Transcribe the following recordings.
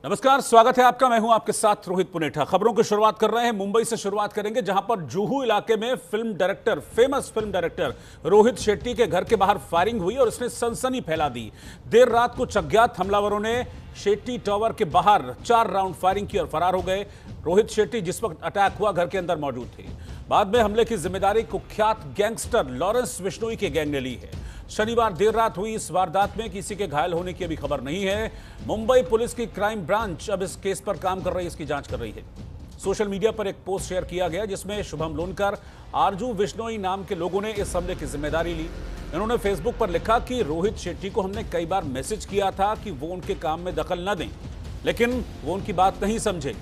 नमस्कार, स्वागत है आपका। मैं हूं आपके साथ रोहित पुनेठा। खबरों की शुरुआत कर रहे हैं मुंबई से। शुरुआत करेंगे जहां पर जुहू इलाके में famous film director Rohit Shetty के घर के बाहर फायरिंग हुई और इसने सनसनी फैला दी। देर रात कुछ अज्ञात हमलावरों ने शेट्टी टावर के बाहर 4 राउंड फायरिंग की और फरार हो गए। रोहित शेट्टी जिस वक्त अटैक हुआ घर के अंदर मौजूद थे। बाद में हमले की जिम्मेदारी कुख्यात गैंगस्टर लॉरेंस बिश्नोई के गैंग ने ली है। शनिवार देर रात हुई इस वारदात में किसी के घायल होने की अभी खबर नहीं है। मुंबई पुलिस की क्राइम ब्रांच अब इस केस पर काम कर रही है, इसकी जांच कर रही है। सोशल मीडिया पर एक पोस्ट शेयर किया गया जिसमें शुभम लोनकर, आरजू बिश्नोई नाम के लोगों ने इस हमले की जिम्मेदारी ली। इन्होंने फेसबुक पर लिखा कि रोहित शेट्टी को हमने कई बार मैसेज किया था कि वो उनके काम में दखल न दें, लेकिन वो उनकी बात नहीं समझे।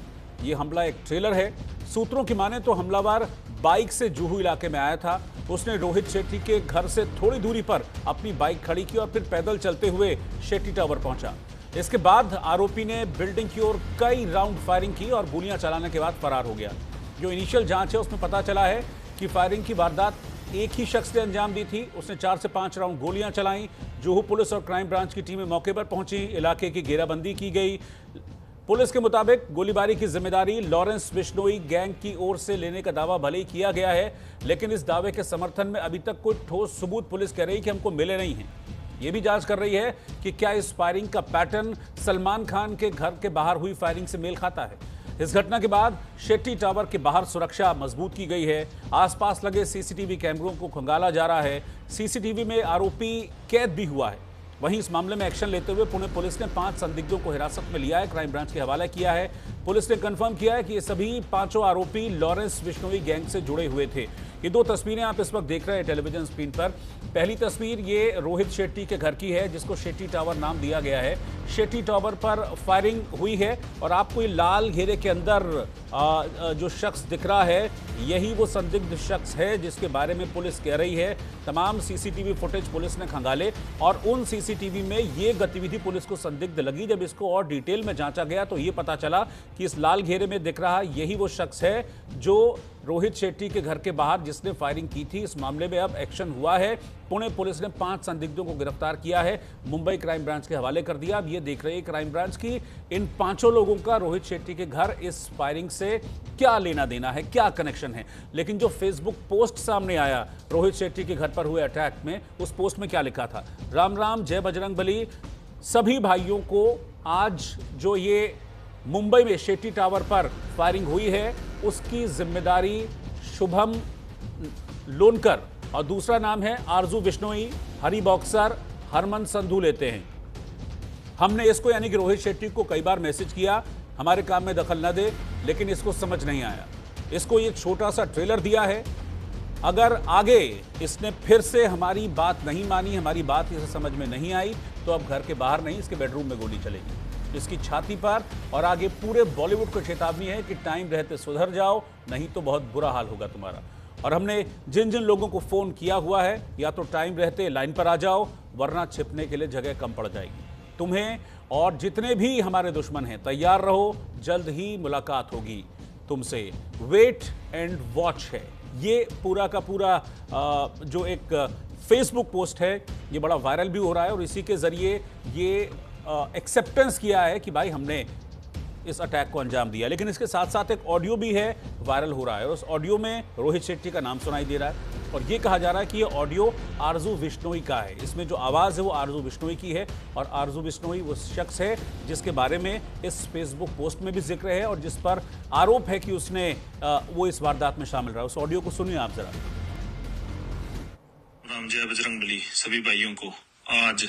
ये हमला एक ट्रेलर है। सूत्रों की माने तो हमलावर बाइक से जुहू इलाके में आया था। उसने रोहित शेट्टी के घर से थोड़ी दूरी पर अपनी बाइक खड़ी की और फिर पैदल चलते हुए शेट्टी टावर पहुंचा। इसके बाद आरोपी ने बिल्डिंग की ओर कई राउंड फायरिंग की और गोलियां चलाने के बाद फरार हो गया। जो इनिशियल जांच है उसमें पता चला है कि फायरिंग की वारदात एक ही शख्स ने अंजाम दी थी। उसने 4 से 5 राउंड गोलियां चलाई। जुहू पुलिस और क्राइम ब्रांच की टीमें मौके पर पहुंची। इलाके की घेराबंदी की गई। पुलिस के मुताबिक गोलीबारी की जिम्मेदारी लॉरेंस बिश्नोई गैंग की ओर से लेने का दावा भले ही किया गया है, लेकिन इस दावे के समर्थन में अभी तक कोई ठोस सबूत पुलिस कह रही है कि हमको मिले नहीं हैं। यह भी जांच कर रही है कि क्या इस फायरिंग का पैटर्न सलमान खान के घर के बाहर हुई फायरिंग से मेल खाता है। इस घटना के बाद शेट्टी टावर के बाहर सुरक्षा मजबूत की गई है। आसपास लगे सीसीटीवी कैमरों को खंगाला जा रहा है। सीसीटीवी में आरोपी कैद भी हुआ है। वहीं इस मामले में एक्शन लेते हुए पुणे पुलिस ने 5 संदिग्धों को हिरासत में लिया है, क्राइम ब्रांच के हवाले किया है। पुलिस ने कंफर्म किया है कि ये सभी 5 आरोपी लॉरेंस बिश्नोई गैंग से जुड़े हुए थे। ये 2 तस्वीरें आप इस वक्त देख रहे हैं टेलीविजन स्क्रीन पर। पहली तस्वीर ये रोहित शेट्टी के घर की है, जिसको शेट्टी टावर नाम दिया गया है। शेट्टी टावर पर फायरिंग हुई है और आपको ये लाल घेरे के अंदर जो शख्स दिख रहा है, यही वो संदिग्ध शख्स है जिसके बारे में पुलिस कह रही है। तमाम सीसीटीवी फुटेज पुलिस ने खंगाले और उन सीसीटीवी में ये गतिविधि पुलिस को संदिग्ध लगी। जब इसको और डिटेल में जांचा गया तो ये पता चला कि इस लाल घेरे में दिख रहा यही वो शख्स है जो रोहित शेट्टी के घर के बाहर जिसने फायरिंग की थी। इस मामले में अब एक्शन हुआ है। पुणे पुलिस ने 5 संदिग्धों को गिरफ्तार किया है, मुंबई क्राइम ब्रांच के हवाले कर दिया। अब ये देख रहे हैं क्राइम ब्रांच की इन 5 लोगों का रोहित शेट्टी के घर इस फायरिंग से क्या लेना देना है, क्या कनेक्शन है। लेकिन जो फेसबुक पोस्ट सामने आया रोहित शेट्टी के घर पर हुए अटैक में, उस पोस्ट में क्या लिखा था? राम राम, जय बजरंगबली। सभी भाइयों को आज जो ये मुंबई में शेट्टी टावर पर फायरिंग हुई है उसकी जिम्मेदारी शुभम लोनकर और दूसरा नाम है आरजू बिश्नोई, हरी बॉक्सर, हरमन संधू लेते हैं। हमने इसको यानी कि रोहित शेट्टी को कई बार मैसेज किया हमारे काम में दखल न दे, लेकिन इसको समझ नहीं आया। इसको एक छोटा सा ट्रेलर दिया है। अगर आगे इसने फिर से हमारी बात नहीं मानी, हमारी बात इसे समझ में नहीं आई, तो अब घर के बाहर नहीं इसके बेडरूम में गोली चलेगी, इसकी छाती पर। और आगे पूरे बॉलीवुड को चेतावनी है कि टाइम रहते सुधर जाओ, नहीं तो बहुत बुरा हाल होगा तुम्हारा। और हमने जिन जिन लोगों को फोन किया हुआ है, या तो टाइम रहते लाइन पर आ जाओ, वरना छिपने के लिए जगह कम पड़ जाएगी। तुम्हें और जितने भी हमारे दुश्मन हैं तैयार रहो, जल्द ही मुलाकात होगी तुमसे। वेट एंड वॉच है ये पूरा का पूरा जो एक फेसबुक पोस्ट है, ये बड़ा वायरल भी हो रहा है और इसी के जरिए ये एक्सेप्टेंस किया है कि भाई हमने इस अटैक को अंजाम दिया। लेकिन इसके साथ साथ एक ऑडियो भी है, वायरल हो रहा है और उस ऑडियो में रोहित शेट्टी का नाम सुनाई दे रहा है और ये कहा जा रहा है कि ये ऑडियो आरजू बिश्नोई का है। इसमें जो आवाज़ है वो आरजू बिश्नोई की है और आरजू बिश्नोई वो शख्स है जिसके बारे में इस फेसबुक पोस्ट में भी जिक्र है और जिस पर आरोप है कि उसने वो इस वारदात में शामिल रहा। उस ऑडियो को सुनिए आप जरा। राम, जय बजरंगबली। सभी भाइयों को आज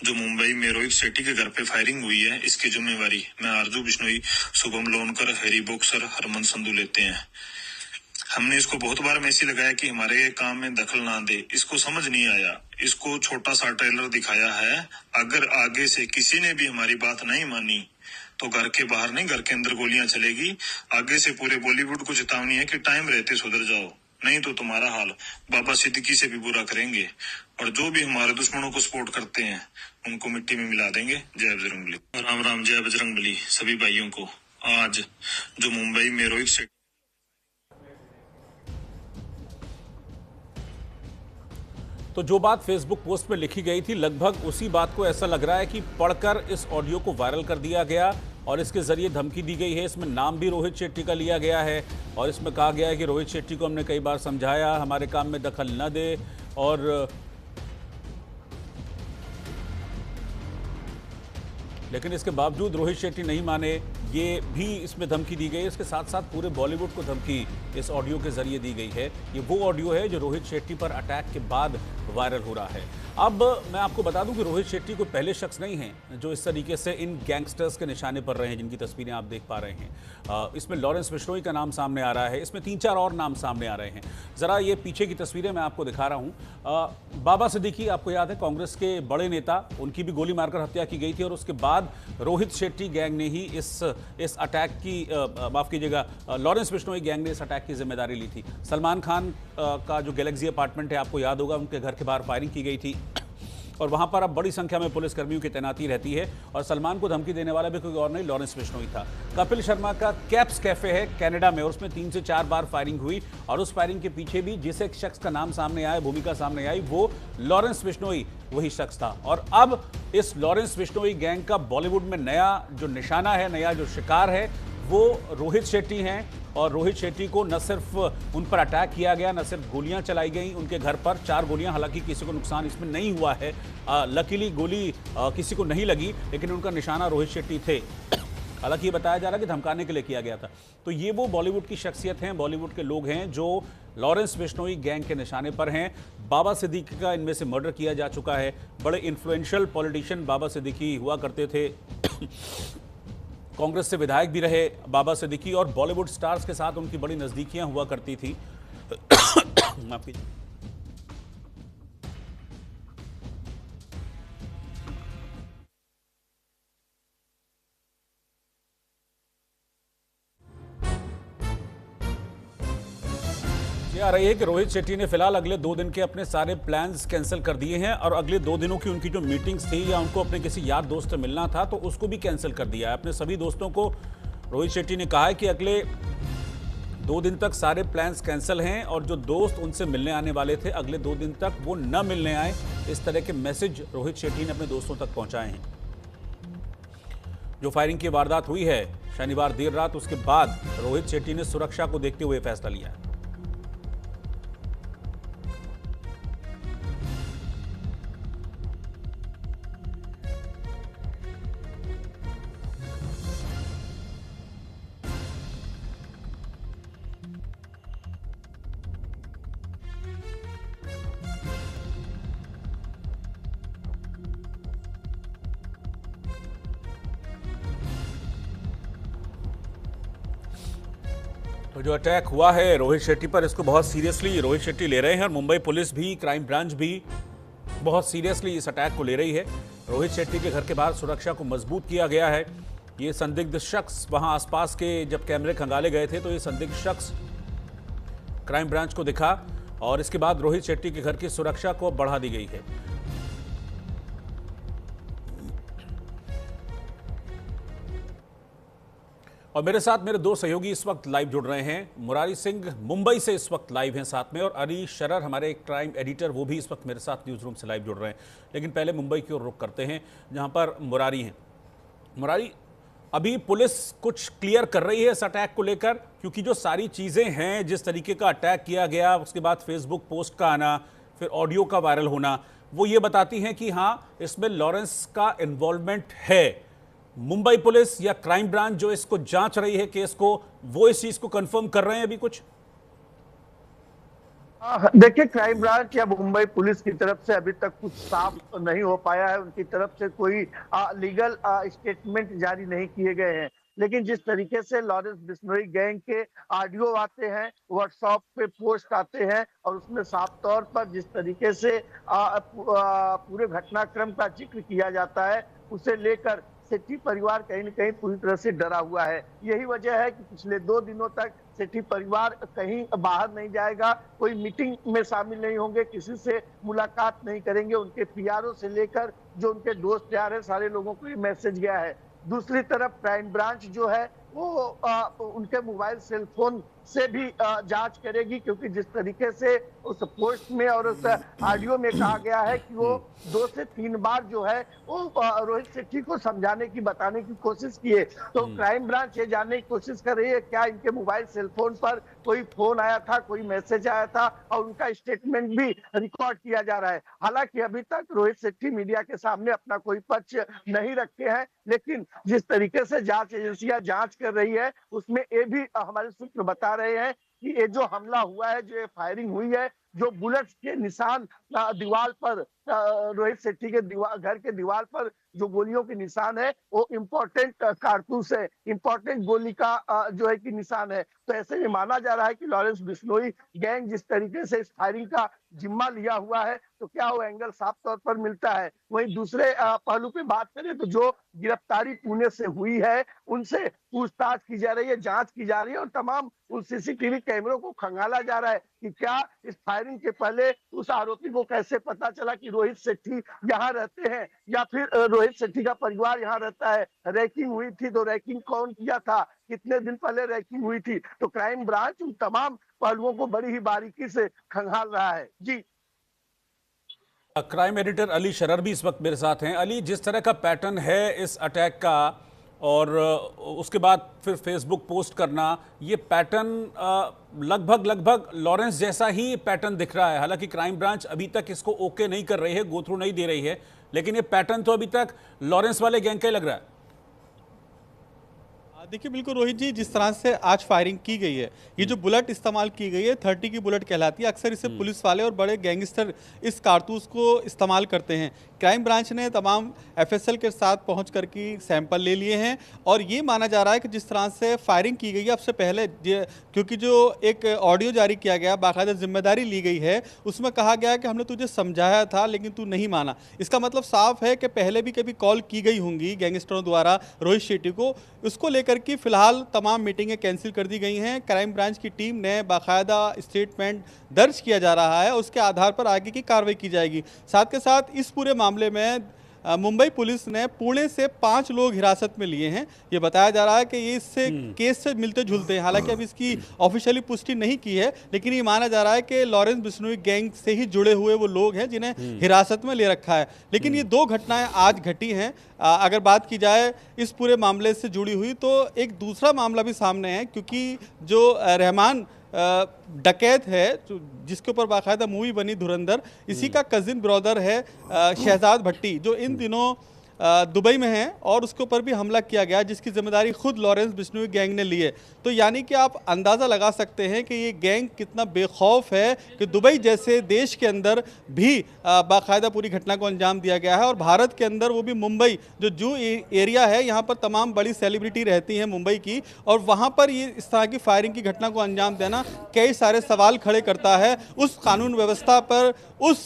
जो मुंबई में रोहित शेट्टी के घर पे फायरिंग हुई है, इसकी जिम्मेवारी मैं आरजू बिश्नोई, शुभम लोनकर, हरी बॉक्सर, हरमन संधू लेते हैं। हमने इसको बहुत बार मैसेज लगाया कि हमारे काम में दखल ना दे, इसको समझ नहीं आया। इसको छोटा सा ट्रेलर दिखाया है। अगर आगे से किसी ने भी हमारी बात नहीं मानी तो घर के बाहर नहीं, घर के अंदर गोलियां चलेगी। आगे से पूरे बॉलीवुड को चेतावनी है कि टाइम रहते सुधर जाओ, नहीं तो तुम्हारा हाल बाबा सिद्दीकी से भी बुरा करेंगे। और जो भी हमारे दुश्मनों को सपोर्ट करते हैं उनको मिट्टी में मिला देंगे। जय बजरंगबली। राम राम, जय बजरंगबली। सभी भाइयों को आज जो मुंबई में रोहित शेट्टी। तो जो बात फेसबुक पोस्ट में लिखी गई थी लगभग उसी बात को ऐसा लग रहा है कि पढ़कर इस ऑडियो को वायरल कर दिया गया। और इसके जरिए धमकी दी गई है। इसमें नाम भी रोहित शेट्टी का लिया गया है और इसमें कहा गया है कि रोहित शेट्टी को हमने कई बार समझाया, हमारे काम में दखल न दे, और लेकिन इसके बावजूद रोहित शेट्टी नहीं माने। ये भी इसमें धमकी दी गई है। इसके साथ साथ पूरे बॉलीवुड को धमकी इस ऑडियो के जरिए दी गई है। ये वो ऑडियो है जो रोहित शेट्टी पर अटैक के बाद वायरल हो रहा है। अब मैं आपको बता दूं कि रोहित शेट्टी कोई पहले शख्स नहीं हैं जो इस तरीके से इन गैंगस्टर्स के निशाने पर रहे हैं जिनकी तस्वीरें आप देख पा रहे हैं। इसमें लॉरेंस बिश्नोई का नाम सामने आ रहा है, इसमें 3-4 और नाम सामने आ रहे हैं। ज़रा ये पीछे की तस्वीरें मैं आपको दिखा रहा हूँ। बाबा सिद्दीकी, आपको याद है, कांग्रेस के बड़े नेता, उनकी भी गोली मारकर हत्या की गई थी और उसके बाद रोहित शेट्टी गैंग ने ही इस अटैक की, माफ कीजिएगा, लॉरेंस बिश्नोई गैंग ने इस अटैक की जिम्मेदारी ली थी। सलमान खान का जो गैलेक्सी अपार्टमेंट है, आपको याद होगा, उनके घर के बाहर फायरिंग की गई थी और वहां पर अब बड़ी संख्या में पुलिसकर्मियों की तैनाती रहती है और सलमान को धमकी देने वाला भी कोई और नहीं, लॉरेंस बिश्नोई था। कपिल शर्मा का कैप्स कैफे है कनाडा में और उसमें 3 से 4 बार फायरिंग हुई और उस फायरिंग के पीछे भी जिस एक शख्स का नाम सामने आया, भूमिका सामने आई, वो लॉरेंस बिश्नोई वही शख्स था। और अब इस लॉरेंस बिश्नोई गैंग का बॉलीवुड में नया जो निशाना है, नया जो शिकार है, वो रोहित शेट्टी हैं। और रोहित शेट्टी को न सिर्फ उन पर अटैक किया गया, न सिर्फ गोलियां चलाई गई उनके घर पर, 4 गोलियां, हालांकि किसी को नुकसान इसमें नहीं हुआ है, लकीली गोली किसी को नहीं लगी, लेकिन उनका निशाना रोहित शेट्टी थे। हालांकि ये बताया जा रहा है कि धमकाने के लिए किया गया था। तो ये वो बॉलीवुड की शख्सियत हैं, बॉलीवुड के लोग हैं जो लॉरेंस बिश्नोई गैंग के निशाने पर हैं। बाबा सिद्दीकी का इनमें से मर्डर किया जा चुका है। बड़े इन्फ्लुएंशियल पॉलिटिशियन बाबा सिद्दीकी हुआ करते थे। कांग्रेस से विधायक भी रहे बाबा सिद्दीकी और बॉलीवुड स्टार्स के साथ उनकी बड़ी नजदीकियां हुआ करती थी। माफ कीजिए। आ रही है कि रोहित शेट्टी ने फिलहाल अगले 2 दिन के अपने सारे प्लान्स कैंसिल कर दिए हैं और अगले 2 दिनों की उनकी जो मीटिंग्स थी या उनको अपने किसी यार दोस्त से मिलना था तो उसको भी कैंसिल कर दिया है। अपने सभी दोस्तों को रोहित शेट्टी ने कहा है कि अगले 2 दिन तक सारे प्लान्स कैंसिल हैं और जो दोस्त उनसे मिलने आने वाले थे अगले 2 दिन तक वो न मिलने आए। इस तरह के मैसेज रोहित शेट्टी ने अपने दोस्तों तक पहुंचाए हैं। जो फायरिंग की वारदात हुई है शनिवार देर रात, उसके बाद रोहित शेट्टी ने सुरक्षा को देखते हुए फैसला लिया है। तो जो अटैक हुआ है रोहित शेट्टी पर, इसको बहुत सीरियसली रोहित शेट्टी ले रहे हैं और मुंबई पुलिस भी, क्राइम ब्रांच भी बहुत सीरियसली इस अटैक को ले रही है। रोहित शेट्टी के घर के बाहर सुरक्षा को मजबूत किया गया है। ये संदिग्ध शख्स, वहां आसपास के जब कैमरे खंगाले गए थे तो ये संदिग्ध शख्स क्राइम ब्रांच को दिखा और इसके बाद रोहित शेट्टी के घर की सुरक्षा को बढ़ा दी गई है। और मेरे साथ मेरे 2 सहयोगी इस वक्त लाइव जुड़ रहे हैं। मुरारी सिंह मुंबई से इस वक्त लाइव हैं साथ में, और अली शरर हमारे एक क्राइम एडिटर, वो भी इस वक्त मेरे साथ न्यूज़ रूम से लाइव जुड़ रहे हैं। लेकिन पहले मुंबई की ओर रुख करते हैं जहां पर मुरारी हैं। मुरारी, अभी पुलिस कुछ क्लियर कर रही है इस अटैक को लेकर? क्योंकि जो सारी चीज़ें हैं, जिस तरीके का अटैक किया गया, उसके बाद फेसबुक पोस्ट का आना, फिर ऑडियो का वायरल होना, वो ये बताती हैं कि हाँ, इसमें लॉरेंस का इन्वॉल्वमेंट है। मुंबई पुलिस या क्राइम ब्रांच जो इसको जांच रही है केस को, वो इस चीज को कंफर्म कर रहे हैं अभी कुछ? देखिए, क्राइम ब्रांच या मुंबई पुलिस की तरफ से अभी तक कुछ साफ नहीं हो पाया है। उनकी तरफ से कोई लीगल स्टेटमेंट जारी नहीं किए गए हैं। लेकिन जिस तरीके से लॉरेंस बिश्नोई गैंग के ऑडियो आते हैं, व्हाट्सएप पे पोस्ट आते हैं और उसमें साफ तौर पर जिस तरीके से पूरे घटनाक्रम का जिक्र किया जाता है, उसे लेकर सेठी परिवार कहीं न कहीं पूरी तरह से डरा हुआ है। यही वजह है कि पिछले 2 दिनों तक सेठी परिवार कहीं बाहर नहीं जाएगा, कोई मीटिंग में शामिल नहीं होंगे, किसी से मुलाकात नहीं करेंगे। उनके पीआरओ से लेकर जो उनके दोस्त यार हैं, सारे लोगों को ये मैसेज गया है। दूसरी तरफ क्राइम ब्रांच जो है वो उनके मोबाइल सेल फोन से भी जांच करेगी, क्योंकि जिस तरीके से उस पोस्ट में और उस ऑडियो में कहा गया है कि वो 2 से 3 बार जो है वो रोहित शेट्टी को समझाने की, बताने की कोशिश किए। तो क्राइम ब्रांच ये जानने की कोशिश कर रही है क्या इनके मोबाइल सेल फोन पर कोई फोन आया था, कोई मैसेज आया था, और उनका स्टेटमेंट भी रिकॉर्ड किया जा रहा है। हालांकि अभी तक रोहित शेट्टी मीडिया के सामने अपना कोई पक्ष नहीं रखे हैं, लेकिन जिस तरीके से जांच एजेंसियां जांच कर रही है उसमें ये भी हमारे सूत्र बता रहे हैं कि ये जो हमला हुआ है, जो फायरिंग हुई है, जो बुलेट्स के निशान दीवार पर, रोहित शेट्टी के घर के दीवार पर जो गोलियों के निशान है, वो इम्पोर्टेंट कारतूस है, इम्पोर्टेंट गोली का जो है कि निशान है। तो ऐसे में माना जा रहा है कि लॉरेंस बिश्नोई गैंग जिस तरीके से इस फायरिंग का जिम्मा लिया हुआ है, तो क्या वो एंगल साफ तौर पर मिलता है। वहीं दूसरे पहलू पे बात करें तो जो गिरफ्तारी पुणे से हुई है उनसे पूछताछ की जा रही है, जांच की जा रही है, और तमाम उन सीसीटीवी कैमरों को खंगाला जा रहा है कि क्या इस फायरिंग के पहले उस आरोपी को कैसे पता चला कि रोहित शेट्टी यहाँ रहते हैं, या फिर रोहित शेट्टी का परिवार यहाँ रहता है। रैकिंग हुई थी तो रैकिंग कौन किया था, कितने दिन पहले रैकिंग हुई थी। तो क्राइम ब्रांच उन तमाम पहलुओं को बड़ी ही बारीकी से खंगाल रहा है। जी, क्राइम एडिटर अली शरर भी इस वक्त मेरे साथ हैं। अली, जिस तरह का पैटर्न है इस अटैक का और उसके बाद फिर फेसबुक पोस्ट करना, ये पैटर्न लगभग लॉरेंस जैसा ही पैटर्न दिख रहा है। हालांकि क्राइम ब्रांच अभी तक इसको ओके नहीं कर रही है, गो थ्रू नहीं दे रही है, लेकिन ये पैटर्न तो अभी तक लॉरेंस वाले गैंग का ही लग रहा है। देखिए बिल्कुल रोहित जी, जिस तरह से आज फायरिंग की गई है, ये जो बुलेट इस्तेमाल की गई है 30 की बुलेट कहलाती है। अक्सर इसे पुलिस वाले और बड़े गैंगस्टर इस कारतूस को इस्तेमाल करते हैं। क्राइम ब्रांच ने तमाम एफएसएल के साथ पहुंच कर की सैंपल ले लिए हैं और ये माना जा रहा है कि जिस तरह से फायरिंग की गई है अब से पहले, क्योंकि जो एक ऑडियो जारी किया गया, बाकायदा जिम्मेदारी ली गई है, उसमें कहा गया कि हमने तुझे समझाया था लेकिन तू नहीं माना। इसका मतलब साफ है कि पहले भी कभी कॉल की गई होंगी गैंगस्टरों द्वारा रोहित शेट्टी को। उसको लेकर कि फिलहाल तमाम मीटिंगें कैंसिल कर दी गई हैं। क्राइम ब्रांच की टीम ने बाकायदा स्टेटमेंट दर्ज किया जा रहा है, उसके आधार पर आगे की कार्रवाई की जाएगी। साथ के साथ इस पूरे मामले में मुंबई पुलिस ने पुणे से 5 लोग हिरासत में लिए हैं। ये बताया जा रहा है कि ये इससे केस से मिलते जुलते हैं। हालांकि अभी इसकी ऑफिशियली पुष्टि नहीं की है, लेकिन ये माना जा रहा है कि लॉरेंस बिश्नोई गैंग से ही जुड़े हुए वो लोग हैं जिन्हें हिरासत में ले रखा है। लेकिन ये 2 घटनाएं आज घटी हैं। अगर बात की जाए इस पूरे मामले से जुड़ी हुई, तो एक दूसरा मामला भी सामने है, क्योंकि जो रहमान डकैत है जिसके ऊपर बाकायदा मूवी बनी धुरंधर, इसी का कजिन ब्रदर है शहजाद भट्टी, जो इन दिनों दुबई में है और उसके ऊपर भी हमला किया गया, जिसकी जिम्मेदारी खुद लॉरेंस बिश्नोई गैंग ने ली है। तो यानी कि आप अंदाज़ा लगा सकते हैं कि ये गैंग कितना बेखौफ है कि दुबई जैसे देश के अंदर भी बाकायदा पूरी घटना को अंजाम दिया गया है। और भारत के अंदर वो भी मुंबई जो एरिया है, यहाँ पर तमाम बड़ी सेलिब्रिटी रहती हैं मुंबई की, और वहाँ पर ये इस तरह की फायरिंग की घटना को अंजाम देना कई सारे सवाल खड़े करता है उस कानून व्यवस्था पर, उस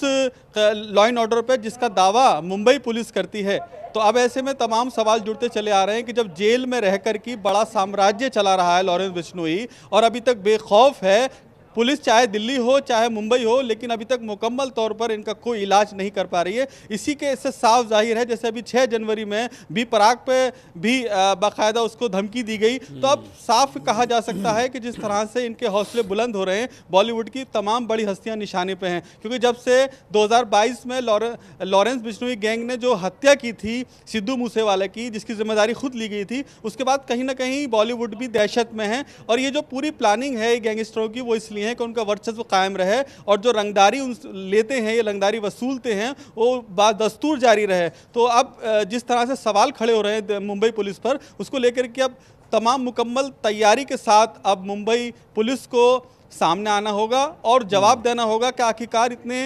लॉ एंड ऑर्डर पर जिसका दावा मुंबई पुलिस करती है। तो अब ऐसे में तमाम सवाल जुड़ते चले आ रहे हैं कि जब जेल में रहकर की बड़ा साम्राज्य चला रहा है लॉरेंस बिश्नोई और अभी तक बेखौफ है, पुलिस चाहे दिल्ली हो चाहे मुंबई हो, लेकिन अभी तक मुकम्मल तौर पर इनका कोई इलाज नहीं कर पा रही है। इसी के इससे साफ जाहिर है, जैसे अभी 6 जनवरी में बी पराग पे भी बाकायदा उसको धमकी दी गई। तो अब साफ कहा जा सकता है कि जिस तरह से इनके हौसले बुलंद हो रहे हैं, बॉलीवुड की तमाम बड़ी हस्तियां निशाने पे हैं। क्योंकि जब से 2022 में लॉरेंस बिश्नोई गैंग ने जो हत्या की थी सिद्धू मूसेवाला की, जिसकी जिम्मेदारी खुद ली गई थी, उसके बाद कहीं ना कहीं बॉलीवुड भी दहशत में है। और ये जो पूरी प्लानिंग है गैंगस्टरों की, वो इसलिए है कि उनका वर्चस्व कायम रहे और जो रंगदारी लेते हैं, ये रंगदारी वसूलते हैं, वो बादस्तूर जारी रहे। तो अब जिस तरह से सवाल खड़े हो रहे हैं मुंबई पुलिस पर, उसको लेकर के अब तमाम मुकम्मल तैयारी के साथ अब मुंबई पुलिस को सामने आना होगा और जवाब देना होगा कि आखिरकार इतने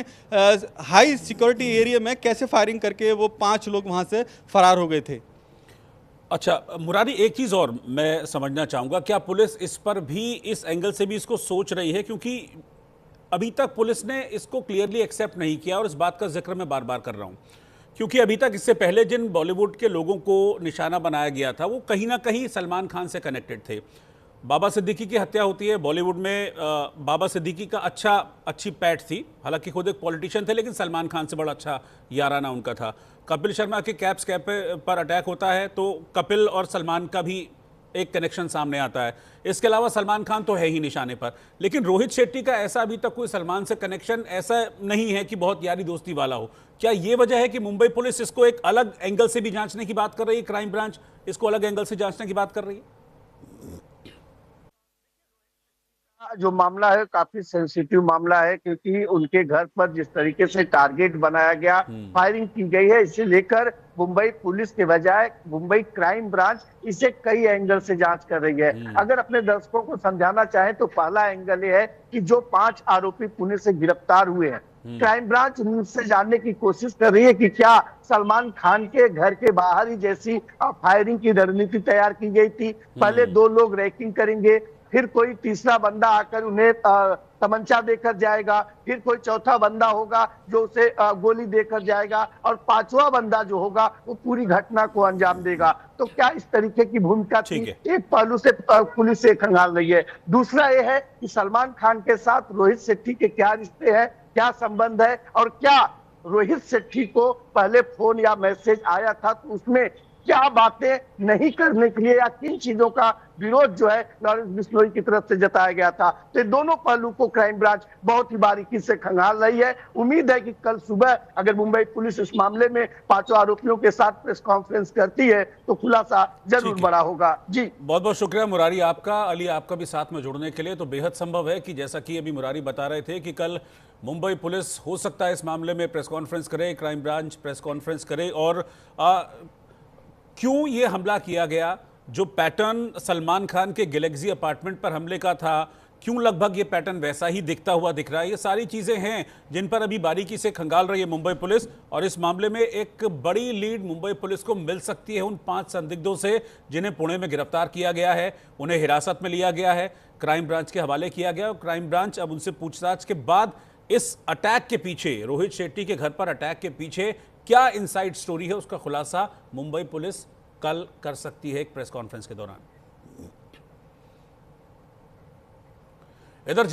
हाई सिक्योरिटी एरिया में कैसे फायरिंग करके वो 5 लोग वहाँ से फरार हो गए थे। अच्छा मुरारी, एक चीज़ और मैं समझना चाहूँगा, क्या पुलिस इस पर भी, इस एंगल से भी इसको सोच रही है? क्योंकि अभी तक पुलिस ने इसको क्लियरली एक्सेप्ट नहीं किया और इस बात का जिक्र मैं बार बार कर रहा हूँ क्योंकि अभी तक इससे पहले जिन बॉलीवुड के लोगों को निशाना बनाया गया था वो कहीं ना कहीं सलमान खान से कनेक्टेड थे। बाबा सिद्दीकी की हत्या होती है बॉलीवुड में, बाबा सिद्दीकी का अच्छी पैठ थी, हालांकि खुद एक पॉलिटिशियन थे लेकिन सलमान खान से बड़ा अच्छा याराना उनका था। कपिल शर्मा के कैप्स कैप पर अटैक होता है तो कपिल और सलमान का भी एक कनेक्शन सामने आता है। इसके अलावा सलमान खान तो है ही निशाने पर, लेकिन रोहित शेट्टी का ऐसा अभी तक कोई सलमान से कनेक्शन ऐसा नहीं है कि बहुत यारी दोस्ती वाला हो। क्या ये वजह है कि मुंबई पुलिस इसको एक अलग एंगल से भी जांचने की बात कर रही है, क्राइम ब्रांच इसको अलग एंगल से जांचने की बात कर रही है? जो मामला है काफी सेंसिटिव मामला है, क्योंकि उनके घर पर जिस तरीके से टारगेट बनाया गया, फायरिंग की गई है, इसे लेकर मुंबई पुलिस के बजाय मुंबई क्राइम ब्रांच इसे कई एंगल से जांच कर रही है। अगर अपने दर्शकों को समझाना चाहे तो पहला एंगल ये है कि जो 5 आरोपी पुणे से गिरफ्तार हुए हैं, क्राइम ब्रांच उनसे जानने की कोशिश कर रही है कि क्या सलमान खान के घर के बाहर ही जैसी फायरिंग की रणनीति तैयार की गई थी। पहले 2 लोग रैकिंग करेंगे, फिर कोई तीसरा बंदा आकर उन्हें तमंचा देकर जाएगा, फिर कोई चौथा बंदा होगा जो उसे गोली देकर जाएगा, और 5वां बंदा जो होगा वो पूरी घटना को अंजाम देगा। तो क्या इस तरीके की भूमिका थी, एक पहलू से पुलिस से खंगाल रही है। दूसरा ये है कि सलमान खान के साथ रोहित शेट्टी के क्या रिश्ते हैं, क्या संबंध है, और क्या रोहित शेट्टी को पहले फोन या मैसेज आया था तो उसमें क्या बातें नहीं करने के लिए या किन चीजों का विरोध जो है लॉरेंस बिश्नोई की तरफ से जताया गया था। तो दोनों पहलू को क्राइम ब्रांच बहुत ही बारीकी से खंगाल रही है। उम्मीद है कि कल सुबह अगर मुंबई पुलिस इस मामले में 5 आरोपियों के साथ प्रेस कॉन्फ्रेंस करती है तो खुलासा जरूर बड़ा होगा। जी बहुत बहुत शुक्रिया मुरारी आपका, अली आपका भी साथ में जुड़ने के लिए। तो बेहद संभव है कि जैसा कि अभी मुरारी बता रहे थे कि कल मुंबई पुलिस हो सकता है इस मामले में प्रेस कॉन्फ्रेंस करे, क्राइम ब्रांच प्रेस कॉन्फ्रेंस करे, और क्यों ये हमला किया गया, जो पैटर्न सलमान खान के गैलेक्सी अपार्टमेंट पर हमले का था, क्यों लगभग ये पैटर्न वैसा ही दिखता हुआ दिख रहा है, ये सारी चीजें हैं जिन पर अभी बारीकी से खंगाल रही है मुंबई पुलिस। और इस मामले में एक बड़ी लीड मुंबई पुलिस को मिल सकती है उन 5 संदिग्धों से जिन्हें पुणे में गिरफ्तार किया गया है, उन्हें हिरासत में लिया गया है, क्राइम ब्रांच के हवाले किया गया, और क्राइम ब्रांच अब उनसे पूछताछ के बाद इस अटैक के पीछे, रोहित शेट्टी के घर पर अटैक के पीछे क्या इनसाइड स्टोरी है, उसका खुलासा मुंबई पुलिस कल कर सकती है एक प्रेस कॉन्फ्रेंस के दौरान। इधर